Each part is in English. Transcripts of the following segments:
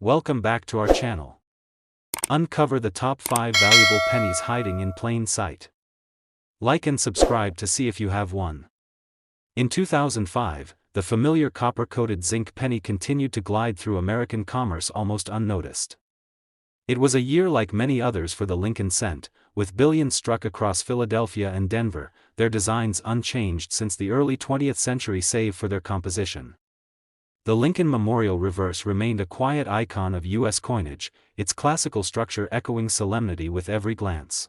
welcome back to our channel. Uncover the top 5 valuable pennies hiding in plain sight. Like and subscribe to see if you have one. In 2005, the familiar copper-coated zinc penny continued to glide through American commerce almost unnoticed. It was a year like many others for the Lincoln cent, with billions struck across Philadelphia and Denver, their designs unchanged since the early 20th century save for their composition. The Lincoln Memorial reverse remained a quiet icon of U.S. coinage, its classical structure echoing solemnity with every glance.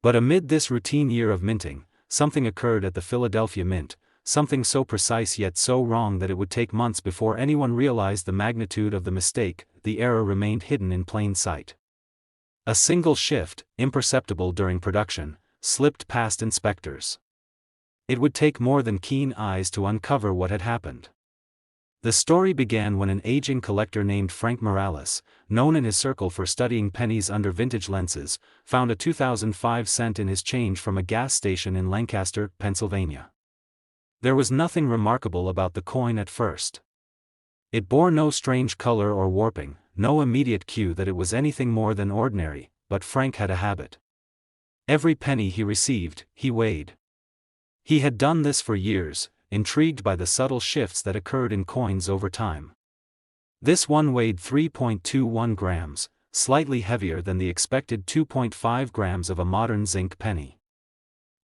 But amid this routine year of minting, something occurred at the Philadelphia Mint, something so precise yet so wrong that it would take months before anyone realized the magnitude of the mistake. The error remained hidden in plain sight. A single shift, imperceptible during production, slipped past inspectors. It would take more than keen eyes to uncover what had happened. The story began when an aging collector named Frank Morales, known in his circle for studying pennies under vintage lenses, found a 2005 cent in his change from a gas station in Lancaster, Pennsylvania. There was nothing remarkable about the coin at first. It bore no strange color or warping, no immediate cue that it was anything more than ordinary, but Frank had a habit. Every penny he received, he weighed. He had done this for years, intrigued by the subtle shifts that occurred in coins over time. This one weighed 3.21 grams, slightly heavier than the expected 2.5 grams of a modern zinc penny.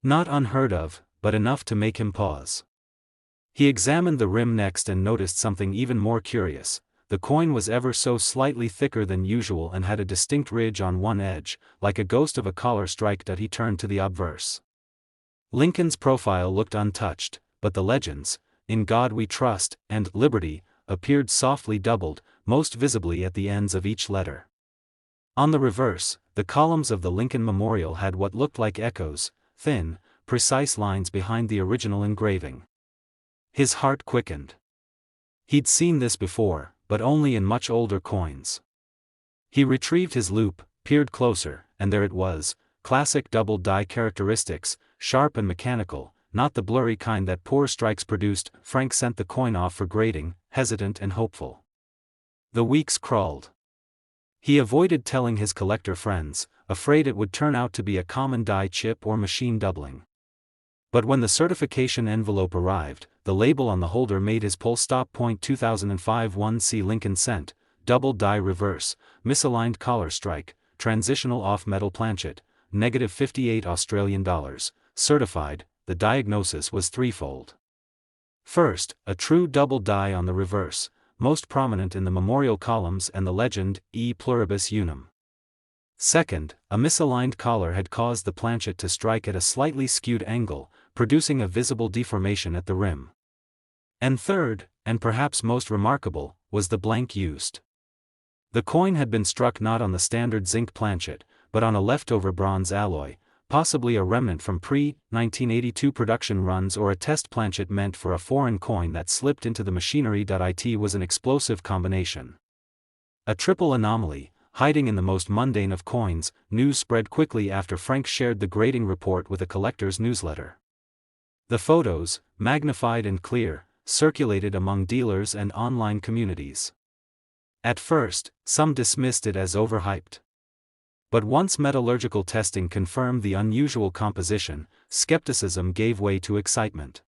Not unheard of, but enough to make him pause. He examined the rim next and noticed something even more curious. The coin was ever so slightly thicker than usual and had a distinct ridge on one edge, like a ghost of a collar strike. He turned to the obverse. Lincoln's profile looked untouched, but the legends, "In God We Trust," and "Liberty," appeared softly doubled, most visibly at the ends of each letter. On the reverse, the columns of the Lincoln Memorial had what looked like echoes, thin, precise lines behind the original engraving. His heart quickened. He'd seen this before, but only in much older coins. He retrieved his loupe, peered closer, and there it was, classic double die characteristics, sharp and mechanical, not the blurry kind that poor strikes produced. Frank sent the coin off for grading, hesitant and hopeful. The weeks crawled. He avoided telling his collector friends, afraid it would turn out to be a common die chip or machine doubling. But when the certification envelope arrived, the label on the holder made his pulse stop. 2005 1C Lincoln cent, double die reverse, misaligned collar strike, transitional off-metal planchet, -58 Australian dollars, certified. The diagnosis was threefold. First, a true double die on the reverse, most prominent in the memorial columns and the legend, E pluribus unum. Second, a misaligned collar had caused the planchet to strike at a slightly skewed angle, producing a visible deformation at the rim. And third, and perhaps most remarkable, was the blank used. The coin had been struck not on the standard zinc planchet, but on a leftover bronze alloy, possibly a remnant from pre-1982 production runs or a test planchet meant for a foreign coin that slipped into the machinery. It was an explosive combination. A triple anomaly, hiding in the most mundane of coins. News spread quickly after Frank shared the grading report with a collector's newsletter. The photos, magnified and clear, circulated among dealers and online communities. At first, some dismissed it as overhyped. But once metallurgical testing confirmed the unusual composition, skepticism gave way to excitement.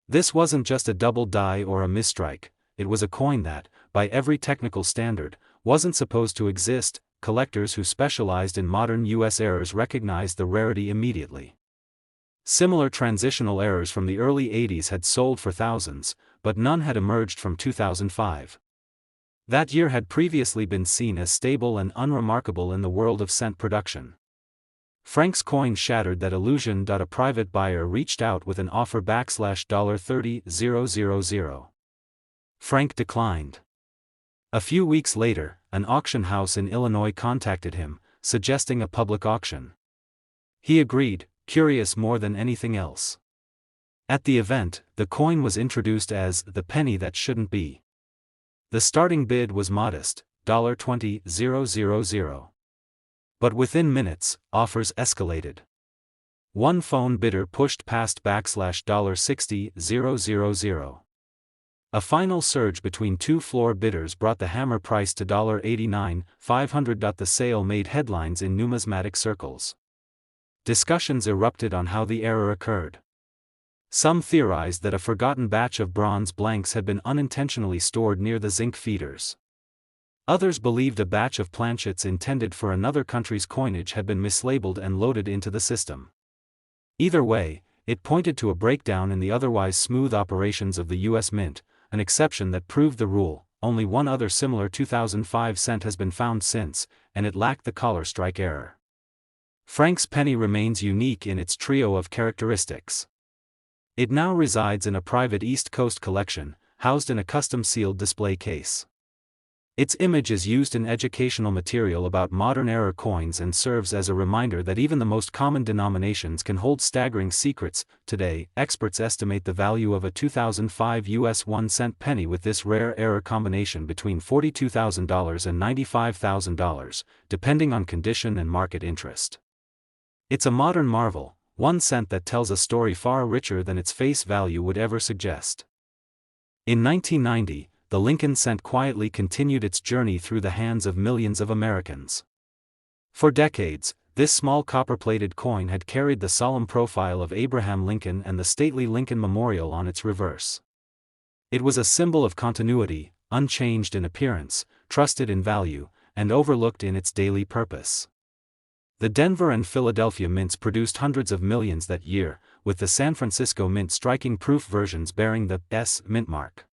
This wasn't just a double die or a misstrike, it was a coin that, by every technical standard, wasn't supposed to exist. Collectors who specialized in modern U.S. errors recognized the rarity immediately. Similar transitional errors from the early 80s had sold for thousands, but none had emerged from 2005. That year had previously been seen as stable and unremarkable in the world of cent production. Frank's coin shattered that illusion. A private buyer reached out with an offer $30,000. Frank declined. A few weeks later, an auction house in Illinois contacted him, suggesting a public auction. He agreed, curious more than anything else. At the event, the coin was introduced as the penny that shouldn't be. The starting bid was modest, $20,000. But within minutes, offers escalated. One phone bidder pushed past $60,000. A final surge between two floor bidders brought the hammer price to $89,500. The sale made headlines in numismatic circles. Discussions erupted on how the error occurred. Some theorized that a forgotten batch of bronze blanks had been unintentionally stored near the zinc feeders. Others believed a batch of planchets intended for another country's coinage had been mislabeled and loaded into the system. Either way, it pointed to a breakdown in the otherwise smooth operations of the U.S. Mint, an exception that proved the rule. Only one other similar 2005 cent has been found since, and it lacked the collar strike error. Frank's penny remains unique in its trio of characteristics. It now resides in a private East Coast collection, housed in a custom-sealed display case. Its image is used in educational material about modern era coins and serves as a reminder that even the most common denominations can hold staggering secrets. Today, experts estimate the value of a 2005 US 1-cent penny with this rare error combination between $42,000 and $95,000, depending on condition and market interest. It's a modern marvel, 1 cent that tells a story far richer than its face value would ever suggest. In 1990, the Lincoln cent quietly continued its journey through the hands of millions of Americans. For decades, this small copper-plated coin had carried the solemn profile of Abraham Lincoln and the stately Lincoln Memorial on its reverse. It was a symbol of continuity, unchanged in appearance, trusted in value, and overlooked in its daily purpose. The Denver and Philadelphia mints produced hundreds of millions that year, with the San Francisco mint striking proof versions bearing the S mint mark.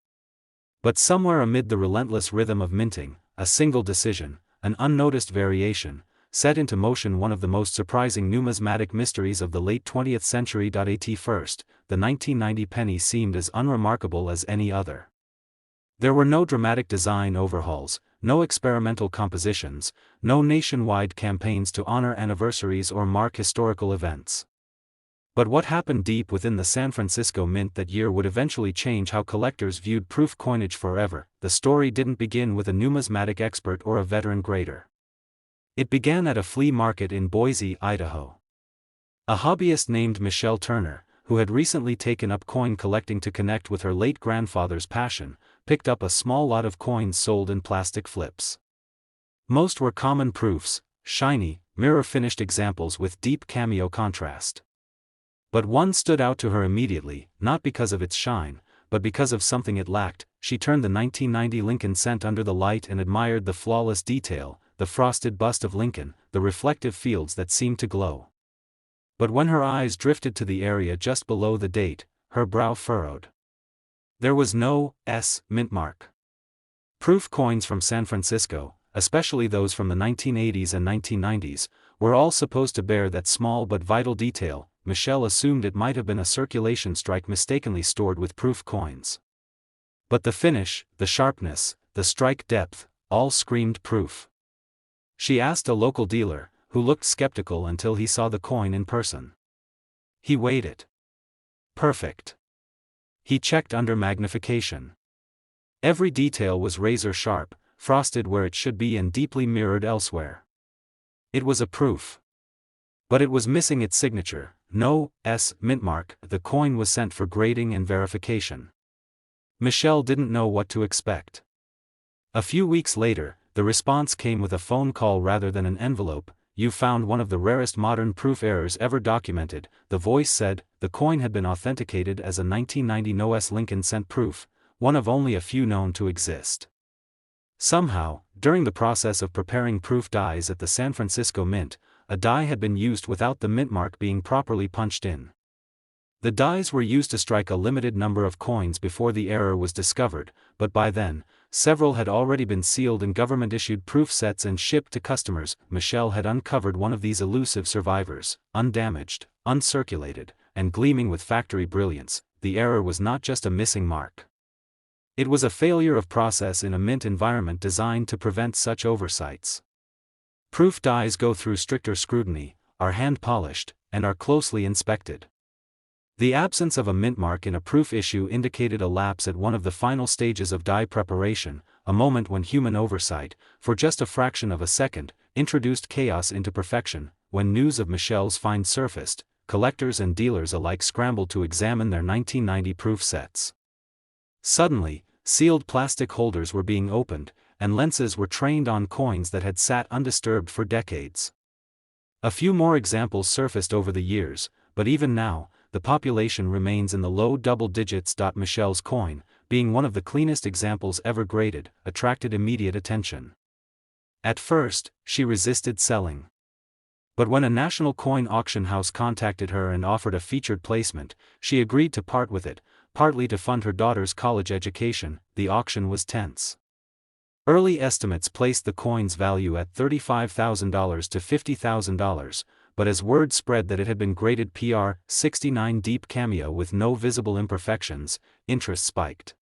But somewhere amid the relentless rhythm of minting, a single decision, an unnoticed variation, set into motion one of the most surprising numismatic mysteries of the late 20th century. At first, the 1990 penny seemed as unremarkable as any other. There were no dramatic design overhauls, no experimental compositions, no nationwide campaigns to honor anniversaries or mark historical events. But what happened deep within the San Francisco Mint that year would eventually change how collectors viewed proof coinage forever. The story didn't begin with a numismatic expert or a veteran grader. It began at a flea market in Boise, Idaho. A hobbyist named Michelle Turner, who had recently taken up coin collecting to connect with her late grandfather's passion, picked up a small lot of coins sold in plastic flips. Most were common proofs, shiny, mirror-finished examples with deep cameo contrast. But one stood out to her immediately, not because of its shine, but because of something it lacked. She turned the 1990 Lincoln cent under the light and admired the flawless detail, the frosted bust of Lincoln, the reflective fields that seemed to glow. But when her eyes drifted to the area just below the date, her brow furrowed. There was no S mint mark. Proof coins from San Francisco, especially those from the 1980s and 1990s, were all supposed to bear that small but vital detail. Michelle assumed it might have been a circulation strike mistakenly stored with proof coins. But the finish, the sharpness, the strike depth, all screamed proof. She asked a local dealer, who looked skeptical until he saw the coin in person. He weighed it. Perfect. He checked under magnification. Every detail was razor sharp, frosted where it should be and deeply mirrored elsewhere. It was a proof. But it was missing its signature, no S mint mark. The coin was sent for grading and verification. Michelle didn't know what to expect. A few weeks later, the response came with a phone call rather than an envelope. "You found one of the rarest modern proof errors ever documented," the voice said. The coin had been authenticated as a 1990 no-S Lincoln cent proof, one of only a few known to exist. Somehow, during the process of preparing proof dies at the San Francisco Mint, a die had been used without the mint mark being properly punched in. The dies were used to strike a limited number of coins before the error was discovered, but by then, several had already been sealed in government-issued proof sets and shipped to customers. Michelle had uncovered one of these elusive survivors, undamaged, uncirculated, and gleaming with factory brilliance. The error was not just a missing mark. It was a failure of process in a mint environment designed to prevent such oversights. Proof dies go through stricter scrutiny, are hand-polished, and are closely inspected. The absence of a mint mark in a proof issue indicated a lapse at one of the final stages of die preparation, a moment when human oversight, for just a fraction of a second, introduced chaos into perfection. When news of Michelle's find surfaced, collectors and dealers alike scrambled to examine their 1990 proof sets. Suddenly, sealed plastic holders were being opened, and lenses were trained on coins that had sat undisturbed for decades. A few more examples surfaced over the years, but even now, the population remains in the low double digits. Michelle's coin, being one of the cleanest examples ever graded, attracted immediate attention. At first, she resisted selling. But when a national coin auction house contacted her and offered a featured placement, she agreed to part with it, partly to fund her daughter's college education. The auction was tense. Early estimates placed the coin's value at $35,000 to $50,000, but as word spread that it had been graded PR 69 deep cameo with no visible imperfections, interest spiked.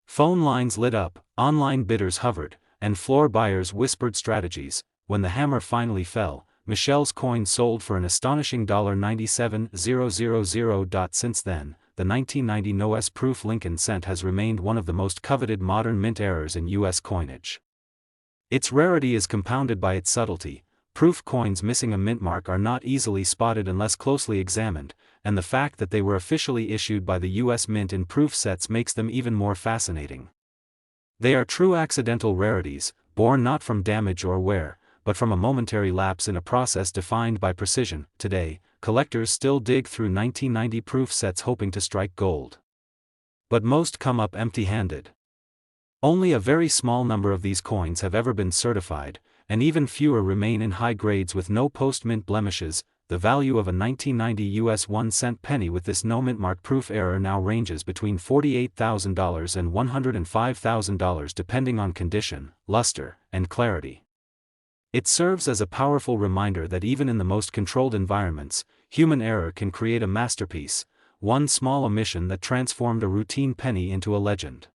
Phone lines lit up, online bidders hovered, and floor buyers whispered strategies. When the hammer finally fell, Michelle's coin sold for an astonishing $97,000. Since then, the 1990 no-S proof Lincoln cent has remained one of the most coveted modern mint errors in U.S. coinage. Its rarity is compounded by its subtlety. Proof coins missing a mint mark are not easily spotted unless closely examined, and the fact that they were officially issued by the U.S. Mint in proof sets makes them even more fascinating. They are true accidental rarities, born not from damage or wear, but from a momentary lapse in a process defined by precision. Today, collectors still dig through 1990 proof sets hoping to strike gold. But most come up empty-handed. Only a very small number of these coins have ever been certified, and even fewer remain in high grades with no post-mint blemishes. The value of a 1990 US 1-cent penny with this no mint mark proof error now ranges between $48,000 and $105,000 depending on condition, luster, and clarity. It serves as a powerful reminder that even in the most controlled environments, human error can create a masterpiece, one small omission that transformed a routine penny into a legend.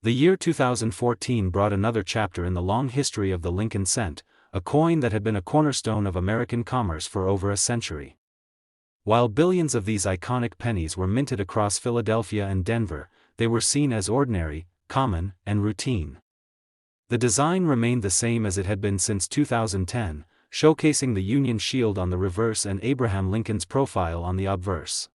The year 2014 brought another chapter in the long history of the Lincoln cent, a coin that had been a cornerstone of American commerce for over a century. While billions of these iconic pennies were minted across Philadelphia and Denver, they were seen as ordinary, common, and routine. The design remained the same as it had been since 2010, showcasing the Union shield on the reverse and Abraham Lincoln's profile on the obverse.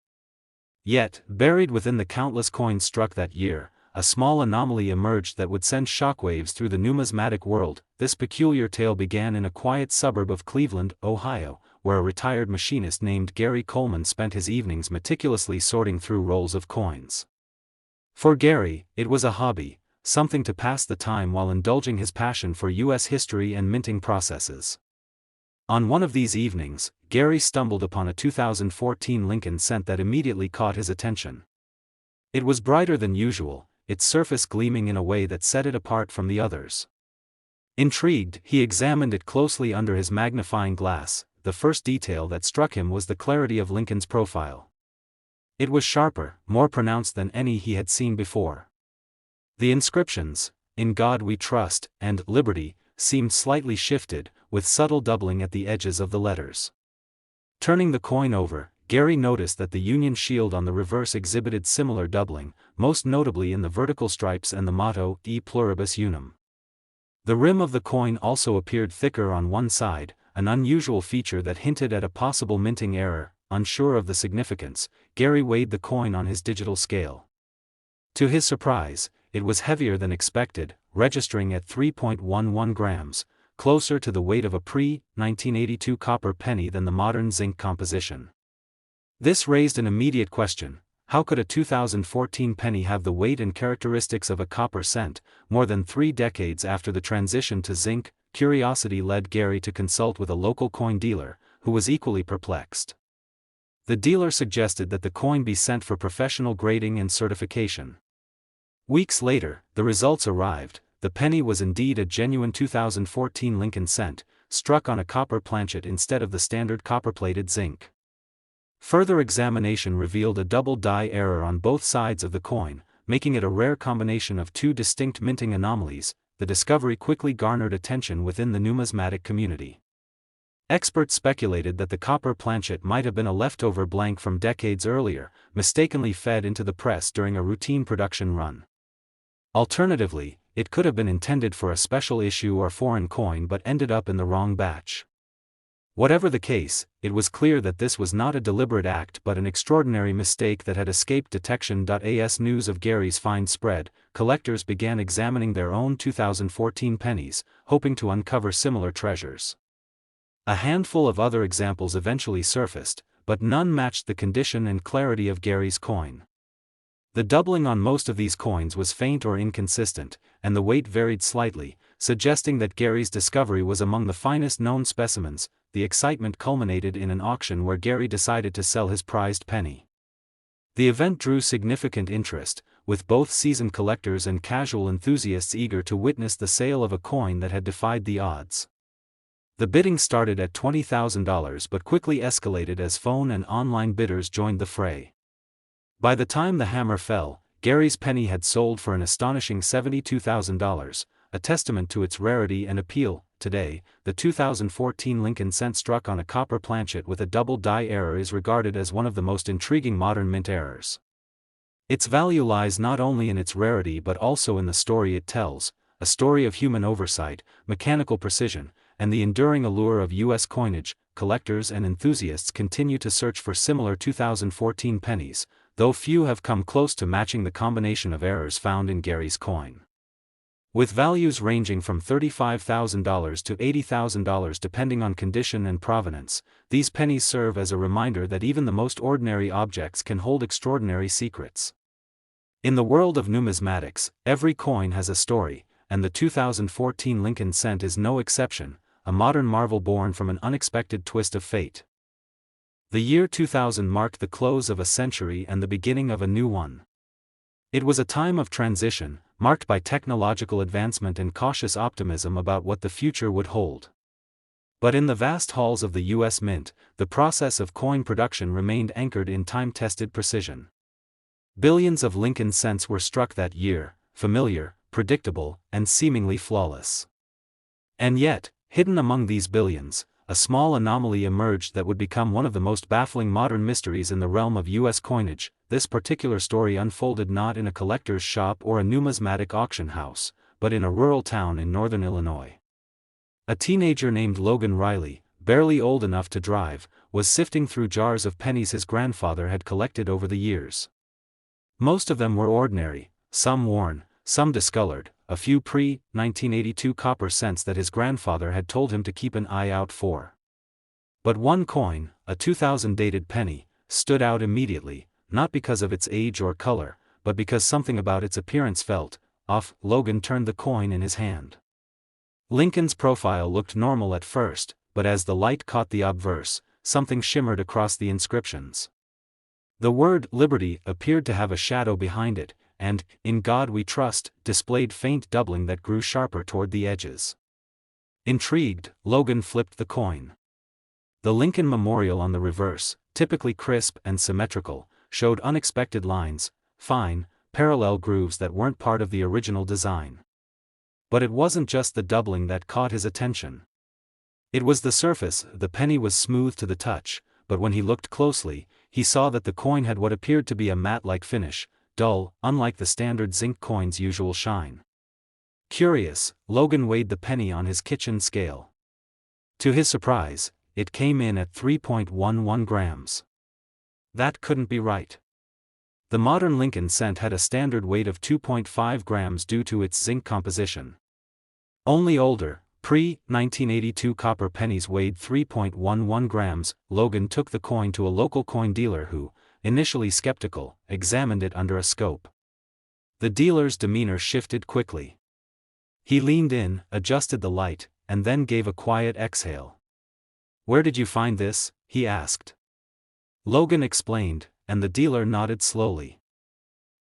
Yet, buried within the countless coins struck that year, a small anomaly emerged that would send shockwaves through the numismatic world. This peculiar tale began in a quiet suburb of Cleveland, Ohio, where a retired machinist named Gary Coleman spent his evenings meticulously sorting through rolls of coins. For Gary, it was a hobby, something to pass the time while indulging his passion for U.S. history and minting processes. On one of these evenings, Gary stumbled upon a 2014 Lincoln cent that immediately caught his attention. It was brighter than usual, its surface gleaming in a way that set it apart from the others. Intrigued, he examined it closely under his magnifying glass. The first detail that struck him was the clarity of Lincoln's profile. It was sharper, more pronounced than any he had seen before. The inscriptions, "In God We Trust," and "Liberty," seemed slightly shifted, with subtle doubling at the edges of the letters. Turning the coin over, Gary noticed that the Union shield on the reverse exhibited similar doubling, most notably in the vertical stripes and the motto, E Pluribus Unum. The rim of the coin also appeared thicker on one side, an unusual feature that hinted at a possible minting error. Unsure of the significance, Gary weighed the coin on his digital scale. To his surprise, it was heavier than expected, registering at 3.11 grams, closer to the weight of a pre-1982 copper penny than the modern zinc composition. This raised an immediate question: how could a 2014 penny have the weight and characteristics of a copper cent, more than 3 decades after the transition to zinc? Curiosity led Gary to consult with a local coin dealer, who was equally perplexed. The dealer suggested that the coin be sent for professional grading and certification. Weeks later, the results arrived. The penny was indeed a genuine 2014 Lincoln cent, struck on a copper planchet instead of the standard copper-plated zinc. Further examination revealed a double die error on both sides of the coin, making it a rare combination of two distinct minting anomalies. The discovery quickly garnered attention within the numismatic community. Experts speculated that the copper planchet might have been a leftover blank from decades earlier, mistakenly fed into the press during a routine production run. Alternatively, it could have been intended for a special issue or foreign coin but ended up in the wrong batch. Whatever the case, it was clear that this was not a deliberate act but an extraordinary mistake that had escaped detection. As news of Gary's find spread, collectors began examining their own 2014 pennies, hoping to uncover similar treasures. A handful of other examples eventually surfaced, but none matched the condition and clarity of Gary's coin. The doubling on most of these coins was faint or inconsistent, and the weight varied slightly, suggesting that Gary's discovery was among the finest known specimens. The excitement culminated in an auction where Gary decided to sell his prized penny. The event drew significant interest, with both seasoned collectors and casual enthusiasts eager to witness the sale of a coin that had defied the odds. The bidding started at $20,000 but quickly escalated as phone and online bidders joined the fray. By the time the hammer fell, Gary's penny had sold for an astonishing $72,000, a testament to its rarity and appeal. Today, the 2014 Lincoln cent struck on a copper planchet with a double die error is regarded as one of the most intriguing modern mint errors. Its value lies not only in its rarity but also in the story it tells, a story of human oversight, mechanical precision, and the enduring allure of U.S. coinage. Collectors and enthusiasts continue to search for similar 2014 pennies, though few have come close to matching the combination of errors found in Gary's coin. With values ranging from $35,000 to $80,000 depending on condition and provenance, these pennies serve as a reminder that even the most ordinary objects can hold extraordinary secrets. In the world of numismatics, every coin has a story, and the 2014 Lincoln cent is no exception, a modern marvel born from an unexpected twist of fate. The year 2000 marked the close of a century and the beginning of a new one. It was a time of transition, marked by technological advancement and cautious optimism about what the future would hold. But in the vast halls of the U.S. Mint, the process of coin production remained anchored in time-tested precision. Billions of Lincoln cents were struck that year, familiar, predictable, and seemingly flawless. And yet, hidden among these billions, a small anomaly emerged that would become one of the most baffling modern mysteries in the realm of U.S. coinage. This particular story unfolded not in a collector's shop or a numismatic auction house, but in a rural town in northern Illinois. A teenager named Logan Riley, barely old enough to drive, was sifting through jars of pennies his grandfather had collected over the years. Most of them were ordinary, some worn, some discolored, a few pre-1982 copper cents that his grandfather had told him to keep an eye out for. But one coin, a 2000-dated penny, stood out immediately, not because of its age or color, but because something about its appearance felt off. Logan turned the coin in his hand. Lincoln's profile looked normal at first, but as the light caught the obverse, something shimmered across the inscriptions. The word "Liberty" appeared to have a shadow behind it, and "In God We Trust" displayed faint doubling that grew sharper toward the edges. Intrigued, Logan flipped the coin. The Lincoln memorial on the reverse, typically crisp and symmetrical, showed unexpected lines, fine, parallel grooves that weren't part of the original design. But it wasn't just the doubling that caught his attention. It was the surface. The penny was smooth to the touch, but when he looked closely, he saw that the coin had what appeared to be a matte-like finish, dull, unlike the standard zinc coin's usual shine. Curious, Logan weighed the penny on his kitchen scale. To his surprise, it came in at 3.11 grams. That couldn't be right. The modern Lincoln cent had a standard weight of 2.5 grams due to its zinc composition. Only older, pre-1982 copper pennies weighed 3.11 grams. Logan took the coin to a local coin dealer who, initially skeptical, examined it under a scope. The dealer's demeanor shifted quickly. He leaned in, adjusted the light, and then gave a quiet exhale. "Where did you find this?" he asked. Logan explained, and the dealer nodded slowly.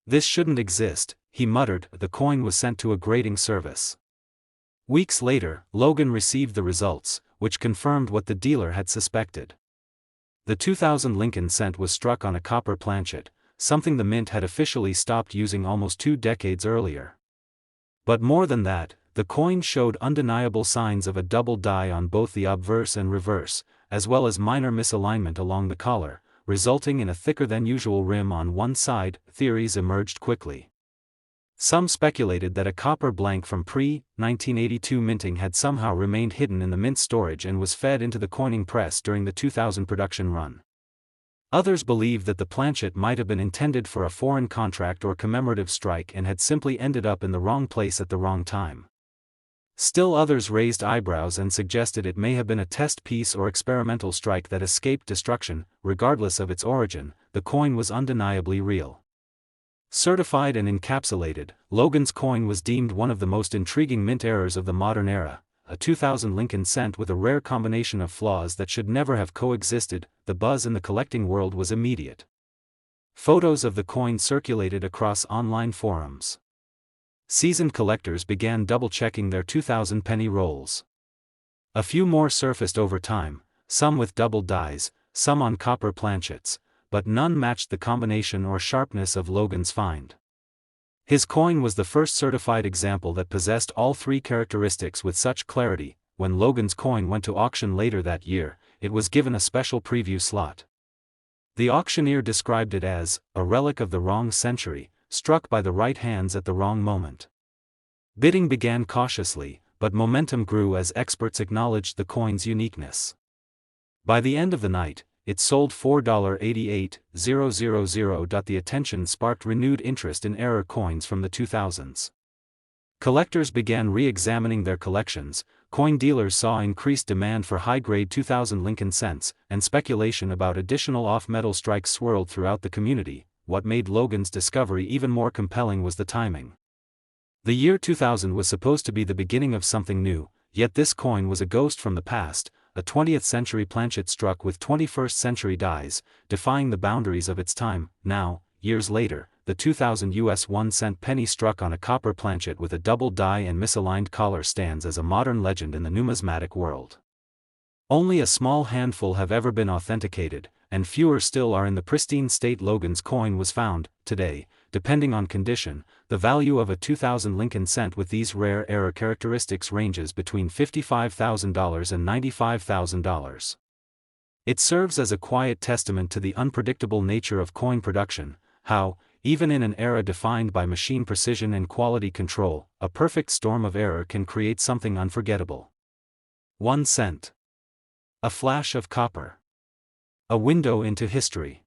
"This shouldn't exist," he muttered. The coin was sent to a grading service. Weeks later, Logan received the results, which confirmed what the dealer had suspected. The 2000 Lincoln cent was struck on a copper planchet, something the mint had officially stopped using almost 2 decades earlier. But more than that, the coin showed undeniable signs of a double die on both the obverse and reverse, as well as minor misalignment along the collar, resulting in a thicker than usual rim on one side. Theories emerged quickly. Some speculated that a copper blank from pre-1982 minting had somehow remained hidden in the mint storage and was fed into the coining press during the 2000 production run. Others believed that the planchet might have been intended for a foreign contract or commemorative strike and had simply ended up in the wrong place at the wrong time. Still others raised eyebrows and suggested it may have been a test piece or experimental strike that escaped destruction. Regardless of its origin, the coin was undeniably real. Certified and encapsulated, Logan's coin was deemed one of the most intriguing mint errors of the modern era, a 2000 Lincoln cent with a rare combination of flaws that should never have coexisted. The buzz in the collecting world was immediate. Photos of the coin circulated across online forums. Seasoned collectors began double-checking their 2000 penny rolls. A few more surfaced over time, some with double dies, some on copper planchets, but none matched the combination or sharpness of Logan's find. His coin was the first certified example that possessed all three characteristics with such clarity. When Logan's coin went to auction later that year, it was given a special preview slot. The auctioneer described it as a relic of the wrong century, struck by the right hands at the wrong moment. Bidding began cautiously, but momentum grew as experts acknowledged the coin's uniqueness. By the end of the night, it sold $4.88000. The attention sparked renewed interest in error coins from the 2000s. Collectors began re-examining their collections, coin dealers saw increased demand for high-grade 2000 Lincoln cents, and speculation about additional off-metal strikes swirled throughout the community. What made Logan's discovery even more compelling was the timing. The year 2000 was supposed to be the beginning of something new, yet this coin was a ghost from the past, a 20th-century planchet struck with 21st-century dies, defying the boundaries of its time. Now, years later, the 2000 US 1-cent penny struck on a copper planchet with a double die and misaligned collar stands as a modern legend in the numismatic world. Only a small handful have ever been authenticated, and fewer still are in the pristine state Logan's coin was found. Today, depending on condition, the value of a 2000 Lincoln cent with these rare error characteristics ranges between $55,000 and $95,000. It serves as a quiet testament to the unpredictable nature of coin production, how, even in an era defined by machine precision and quality control, a perfect storm of error can create something unforgettable. 1 cent. A flash of copper. A window into history.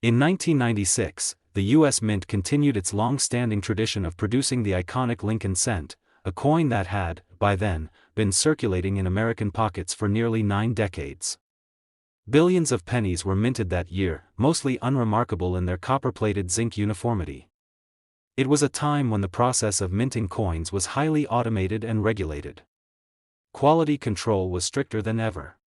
In 1996, the U.S. Mint continued its long-standing tradition of producing the iconic Lincoln cent, a coin that had, by then, been circulating in American pockets for nearly 9 decades. Billions of pennies were minted that year, mostly unremarkable in their copper-plated zinc uniformity. It was a time when the process of minting coins was highly automated and regulated. Quality control was stricter than ever.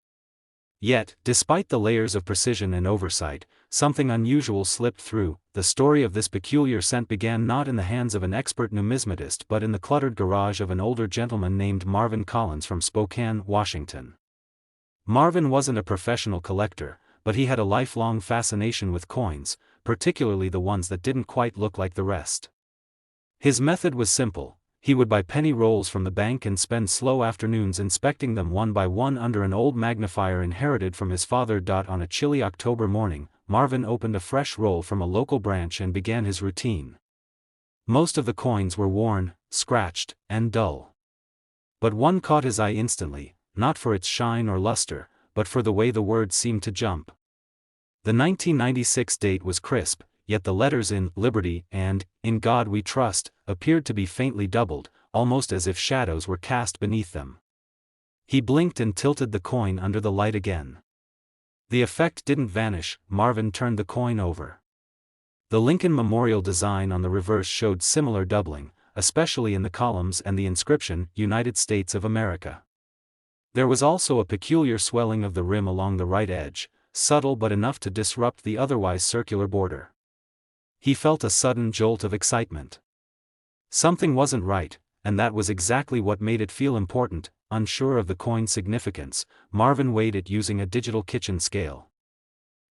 Yet, despite the layers of precision and oversight, something unusual slipped through. The story of this peculiar cent began not in the hands of an expert numismatist but in the cluttered garage of an older gentleman named Marvin Collins from Spokane, Washington. Marvin wasn't a professional collector, but he had a lifelong fascination with coins, particularly the ones that didn't quite look like the rest. His method was simple. He would buy penny rolls from the bank and spend slow afternoons inspecting them one by one under an old magnifier inherited from his father. On a chilly October morning, Marvin opened a fresh roll from a local branch and began his routine. Most of the coins were worn, scratched, and dull. But one caught his eye instantly, not for its shine or luster, but for the way the words seemed to jump. The 1996 date was crisp, yet the letters in Liberty and In God We Trust appeared to be faintly doubled, almost as if shadows were cast beneath them. He blinked and tilted the coin under the light again. The effect didn't vanish. Marvin turned the coin over. The Lincoln Memorial design on the reverse showed similar doubling, especially in the columns and the inscription, United States of America. There was also a peculiar swelling of the rim along the right edge, subtle but enough to disrupt the otherwise circular border. He felt a sudden jolt of excitement. Something wasn't right, and that was exactly what made it feel important. Unsure of the coin's significance, Marvin weighed it using a digital kitchen scale.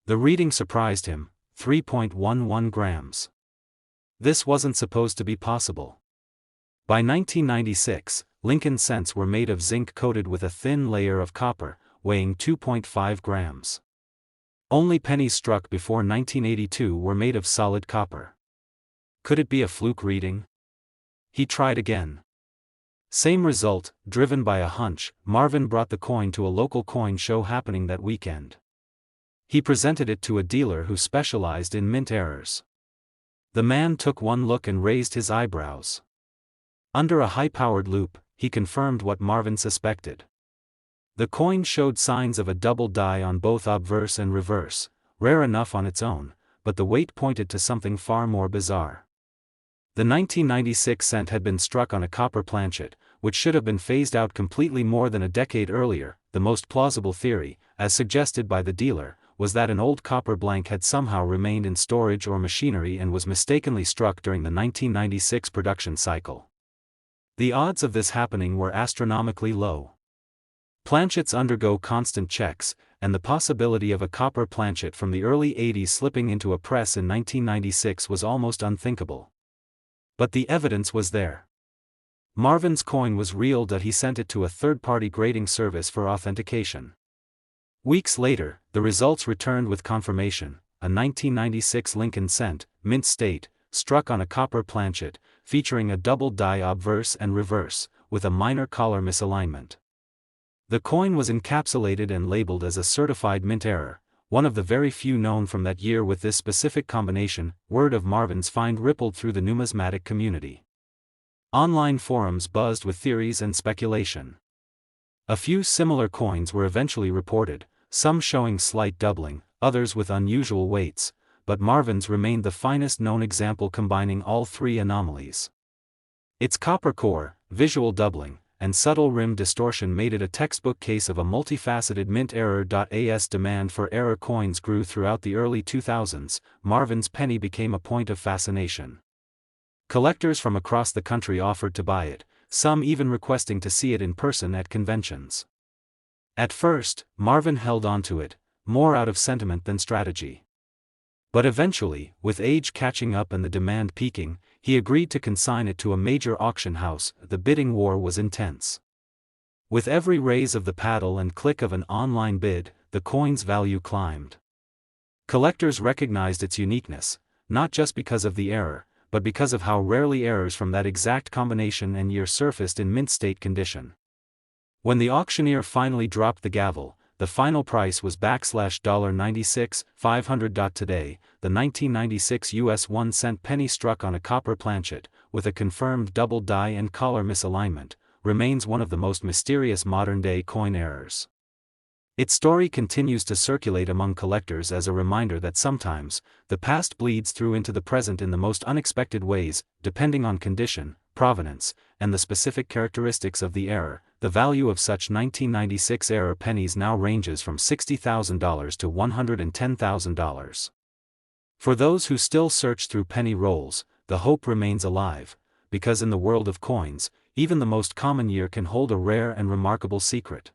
The reading surprised him, 3.11 grams. This wasn't supposed to be possible. By 1996, Lincoln cents were made of zinc coated with a thin layer of copper, weighing 2.5 grams. Only pennies struck before 1982 were made of solid copper. Could it be a fluke reading? He tried again. Same result, driven by a hunch. Marvin brought the coin to a local coin show happening that weekend. He presented it to a dealer who specialized in mint errors. The man took one look and raised his eyebrows. Under a high-powered loupe, he confirmed what Marvin suspected. The coin showed signs of a double die on both obverse and reverse, rare enough on its own, but the weight pointed to something far more bizarre. The 1996 cent had been struck on a copper planchet, which should have been phased out completely more than a decade earlier. The most plausible theory, as suggested by the dealer, was that an old copper blank had somehow remained in storage or machinery and was mistakenly struck during the 1996 production cycle. The odds of this happening were astronomically low. Planchets undergo constant checks, and the possibility of a copper planchet from the early 80s slipping into a press in 1996 was almost unthinkable. But the evidence was there. Marvin's coin was real. He sent it to a third-party grading service for authentication. Weeks later, the results returned with confirmation: a 1996 Lincoln cent, mint state, struck on a copper planchet, featuring a double die obverse and reverse, with a minor collar misalignment. The coin was encapsulated and labeled as a certified mint error, one of the very few known from that year with this specific combination. Word of Marvin's find rippled through the numismatic community. Online forums buzzed with theories and speculation. A few similar coins were eventually reported, some showing slight doubling, others with unusual weights, but Marvin's remained the finest known example combining all three anomalies. Its copper core, visual doubling, and subtle rim distortion made it a textbook case of a multifaceted mint error. As demand for error coins grew throughout the early 2000s, Marvin's penny became a point of fascination. Collectors from across the country offered to buy it, some even requesting to see it in person at conventions. At first, Marvin held on to it, more out of sentiment than strategy. But eventually, with age catching up and the demand peaking, he agreed to consign it to a major auction house. The bidding war was intense. With every raise of the paddle and click of an online bid, the coin's value climbed. Collectors recognized its uniqueness, not just because of the error, but because of how rarely errors from that exact combination and year surfaced in mint state condition. When the auctioneer finally dropped the gavel, the final price was $96,500. Today, the 1996 US 1-cent penny struck on a copper planchet, with a confirmed double die and collar misalignment, remains one of the most mysterious modern-day coin errors. Its story continues to circulate among collectors as a reminder that sometimes, the past bleeds through into the present in the most unexpected ways. Depending on condition, provenance, and the specific characteristics of the error, the value of such 1996 error pennies now ranges from $60,000 to $110,000. For those who still search through penny rolls, the hope remains alive, because in the world of coins, even the most common year can hold a rare and remarkable secret.